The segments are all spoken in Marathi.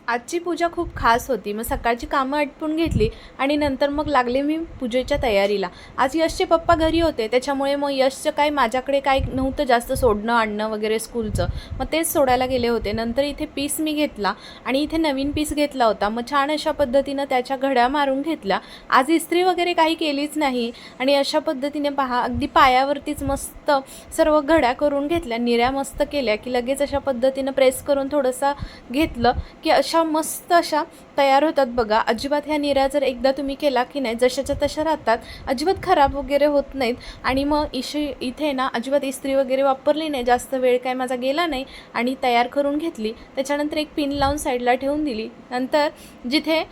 आजची पूजा खूप खास होती. मग सकाळची कामं आटपून घेतली आणि नंतर मग लागले मी पूजेच्या तयारीला. आज यशचे पप्पा घरी होते, त्याच्यामुळे मग यशचं काय माझ्याकडे काय नव्हतं जास्त सोडणं आणणं वगैरे स्कूलचं. मग तेच सोडायला गेले होते. नंतर इथे पीस मी घेतला आणि इथे नवीन पीस घेतला होता. मग छान अशा पद्धतीनं त्याच्या घड्या मारून घेतल्या. आज इस्त्री वगैरे काही केलीच नाही आणि अशा पद्धतीने पहा अगदी पायावरतीच मस्त सर्व घड्या करून घेतल्या. निऱ्या मस्त केल्या की लगेच अशा पद्धतीनं प्रेस करून थोडंसं घेतलं की अशा मस्त अशा तयार होतात बघा. अजिबात ह्या निऱ्या जर एकदा तुम्ही केला की नाही जशाच्या तशा राहतात, अजिबात खराब वगैरे होत नाहीत. आणि मग इथे ना अजिबात इस्त्री वगैरे वापरली नाही, जास्त वेळ काय माझा गेला नाही आणि तयार करून घेतली. त्याच्यानंतर एक पिन लावून साईडला ठेवून दिली. नंतर जिथे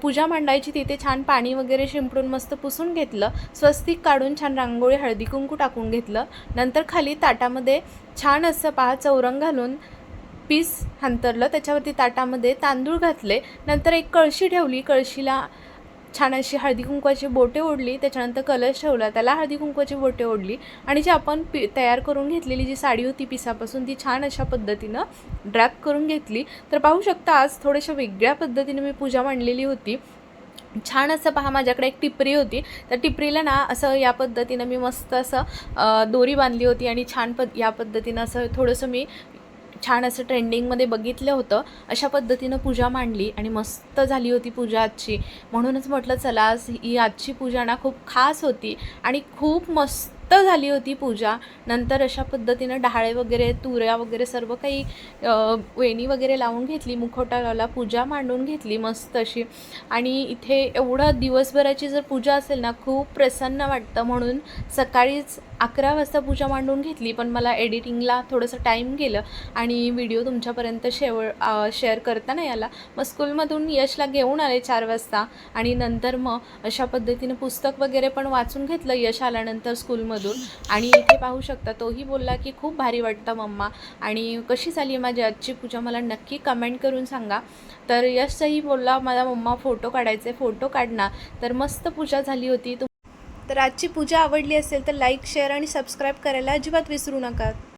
पूजा मांडायची तिथे छान पाणी वगैरे शिंपडून मस्त पुसून घेतलं. स्वस्तिक काढून छान रांगोळी हळदी कुंकू टाकून घेतलं. नंतर खाली ताटामध्ये छान असं पहा चौरंग घालून पीस हंतरलं. त्याच्यावरती ताटामध्ये तांदूळ घातले. नंतर एक कळशी ठेवली. कळशीला छान अशी हळदी कुंकवाची बोटे ओढली. त्याच्यानंतर कलश ठेवला, त्याला हळदी कुंकवाची बोटे ओढली आणि जी आपण तयार करून घेतलेली जी साडी होती पिसापासून ती छान अशा पद्धतीनं ड्रॅप करून घेतली. तर पाहू शकता आज थोड्याशा वेगळ्या पद्धतीने मी पूजा मांडलेली होती. छान असं पहा माझ्याकडे एक टिपरी होती. त्या टिपरीला ना असं या पद्धतीनं मी मस्त असं दोरी बांधली होती आणि छान या पद्धतीनं असं थोडंसं मी छान असं ट्रेंडिंगमध्ये बघितलं होतं. अशा पद्धतीनं पूजा मांडली आणि मस्त झाली होती पूजा आजची. म्हणूनच म्हटलं चला आज ही आजची पूजा ना खूप खास होती आणि खूप मस्त झाली होती पूजा. नंतर अशा पद्धतीनं डहाळे वगैरे तुऱ्या वगैरे सर्व काही वेणी वगैरे लावून घेतली, मुखवटा लावला, पूजा मांडून घेतली मस्त अशी. आणि इथे एवढं दिवसभराची जर पूजा असेल ना खूप प्रसन्न वाटतं. म्हणून सकाळीच 11 वाजता पूजा मांडून घेतली, पण मला एडिटिंगला थोडंसं टाईम गेलं आणि व्हिडिओ तुमच्यापर्यंत शेअर करता नाही आला. मग स्कूलमधून यशला घेऊन आले 4 वाजता आणि नंतर मग अशा पद्धतीनं पुस्तक वगैरे पण वाचून घेतलं यश आल्यानंतर स्कूलमधून. आणि इथे पाहू शकता तोही बोलला की खूप भारी वाटतं मम्मा आणि कशी झाली माझी आजची पूजा मला नक्की कमेंट करून सांगा. तर यशही बोलला मला मम्मा फोटो काढायचे, फोटो काढणार. तर मस्त पूजा झाली होती. तर आजची पूजा आवडली असेल तर लाईक शेअर आणि सबस्क्राईब करायला अजिबात विसरू नका.